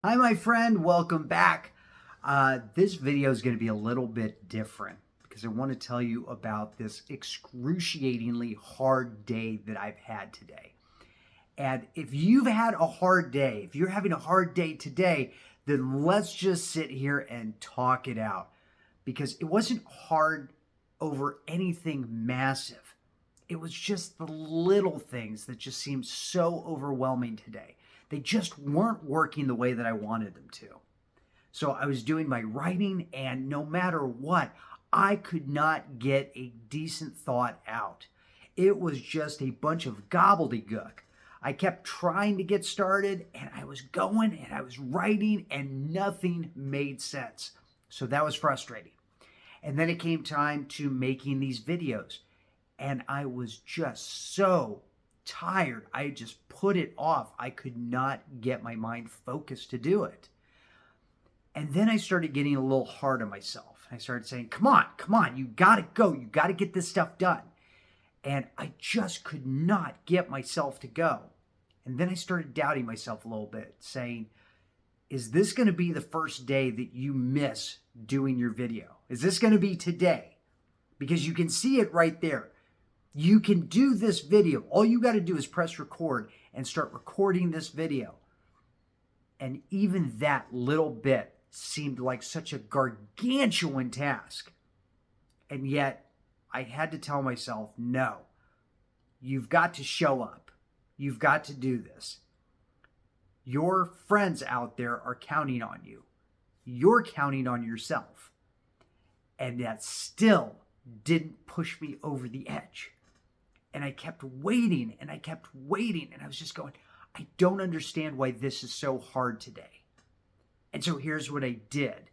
Hi, my friend. Welcome back. This video is going to be a little bit different because I want to tell you about this excruciatingly hard day that I've had today. And if you've had a hard day, if you're having a hard day today, then let's just sit here and talk it out because it wasn't hard over anything massive. It was just the little things that just seemed so overwhelming today. They just weren't working the way that I wanted them to. So I was doing my writing, and no matter what, I could not get a decent thought out. It was just a bunch of gobbledygook. I kept trying to get started, and I was going and I was writing, and nothing made sense. So that was frustrating. And then it came time to making these videos, and I was just so tired. I just put it off. I could not get my mind focused to do it. And then I started getting a little hard on myself. I started saying, come on, you gotta go. You gotta get this stuff done. And I just could not get myself to go. And then I started doubting myself a little bit, saying, is this gonna be the first day that you miss doing your video? Is this gonna be today? Because you can see it right there. You can do this video. All you got to do is press record and start recording this video. And even that little bit seemed like such a gargantuan task. And yet I had to tell myself, no, you've got to show up. You've got to do this. Your friends out there are counting on you. You're counting on yourself. And that still didn't push me over the edge. And I kept waiting and I kept waiting. And I was just going, I don't understand why this is so hard today. And so here's what I did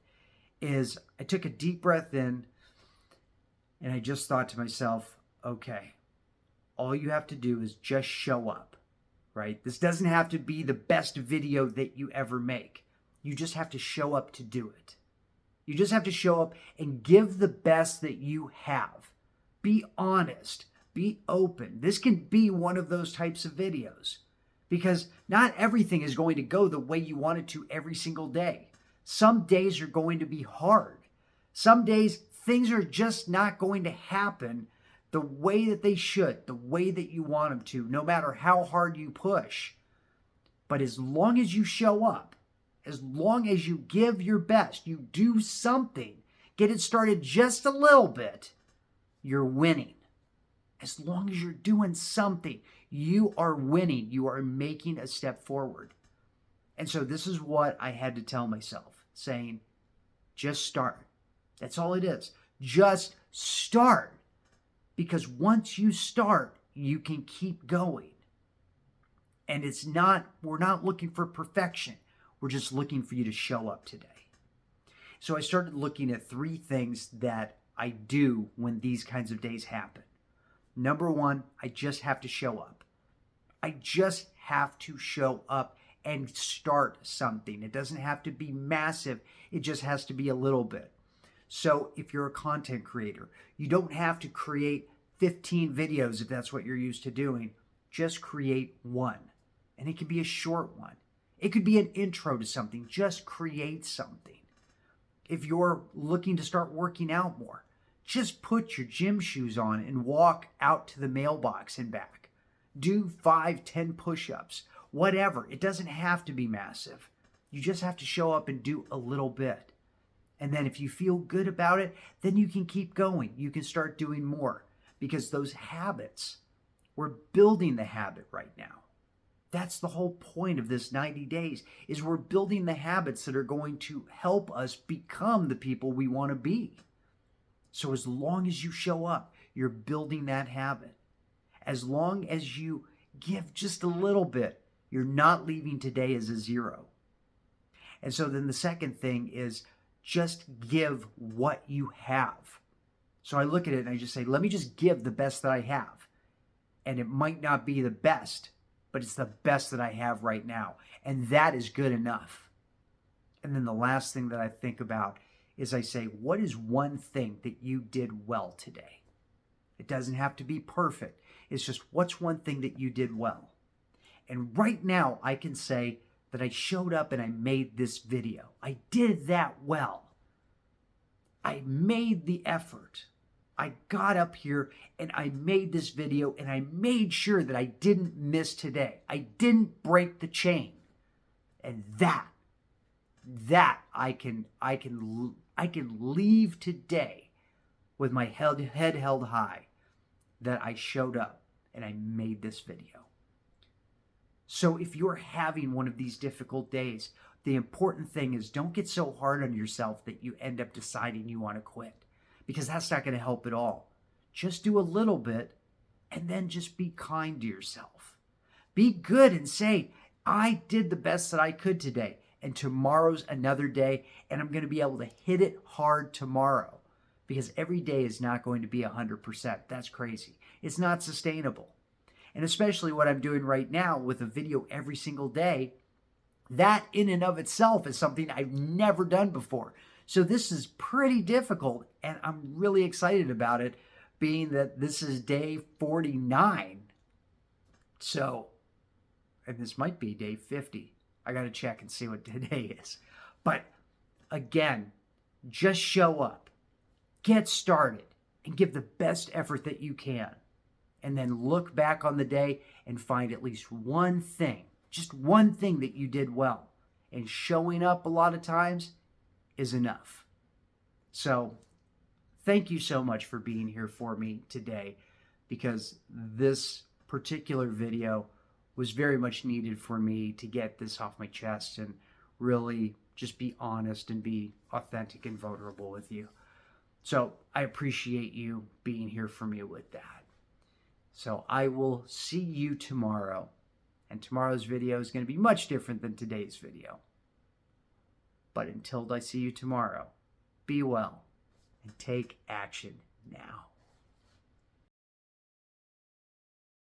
is I took a deep breath in and I just thought to myself, okay, all you have to do is just show up, right? This doesn't have to be the best video that you ever make. You just have to show up to do it. You just have to show up and give the best that you have. Be honest. Be open. This can be one of those types of videos because not everything is going to go the way you want it to every single day. Some days are going to be hard. Some days things are just not going to happen the way that they should, the way that you want them to, no matter how hard you push. But as long as you show up, as long as you give your best, you do something, get it started just a little bit, you're winning. As long as you're doing something, you are winning. You are making a step forward. And so this is what I had to tell myself, saying, just start. That's all it is. Just start. Because once you start, you can keep going. And we're not looking for perfection. We're just looking for you to show up today. So I started looking at 3 things that I do when these kinds of days happen. Number 1, I just have to show up. I just have to show up and start something. It doesn't have to be massive. It just has to be a little bit. So if you're a content creator, you don't have to create 15 videos if that's what you're used to doing. Just create one. And it can be a short one. It could be an intro to something. Just create something. If you're looking to start working out more, just put your gym shoes on and walk out to the mailbox and back. Do 5, 10 push-ups, whatever. It doesn't have to be massive. You just have to show up and do a little bit. And then if you feel good about it, then you can keep going. You can start doing more because those habits, we're building the habit right now. That's the whole point of this 90 days is we're building the habits that are going to help us become the people we want to be. So as long as you show up, you're building that habit. As long as you give just a little bit, you're not leaving today as a 0. And so then the second thing is just give what you have. So I look at it and I just say, let me just give the best that I have. And it might not be the best, but it's the best that I have right now. And that is good enough. And then the last thing that I think about is I say, what is one thing that you did well today? It doesn't have to be perfect. It's just, what's one thing that you did well? And right now I can say that I showed up and I made this video. I did that well. I made the effort. I got up here and I made this video and I made sure that I didn't miss today. I didn't break the chain. And that I can leave today with my head held high that I showed up and I made this video. So if you're having one of these difficult days, the important thing is don't get so hard on yourself that you end up deciding you want to quit, because that's not going to help at all. Just do a little bit and then just be kind to yourself. Be good and say, I did the best that I could today, and tomorrow's another day, and I'm going to be able to hit it hard tomorrow, because every day is not going to be 100%. That's crazy. It's not sustainable. And especially what I'm doing right now with a video every single day, that in and of itself is something I've never done before. So this is pretty difficult, and I'm really excited about it, being that this is day 49. So, and this might be day 50. I got to check and see what today is. But again, just show up, get started, and give the best effort that you can. And then look back on the day and find at least one thing, just one thing that you did well. And showing up a lot of times is enough. So thank you so much for being here for me today, because this particular video was very much needed for me to get this off my chest and really just be honest and be authentic and vulnerable with you. So I appreciate you being here for me with that. So I will see you tomorrow. And tomorrow's video is going to be much different than today's video. But until I see you tomorrow, be well and take action now.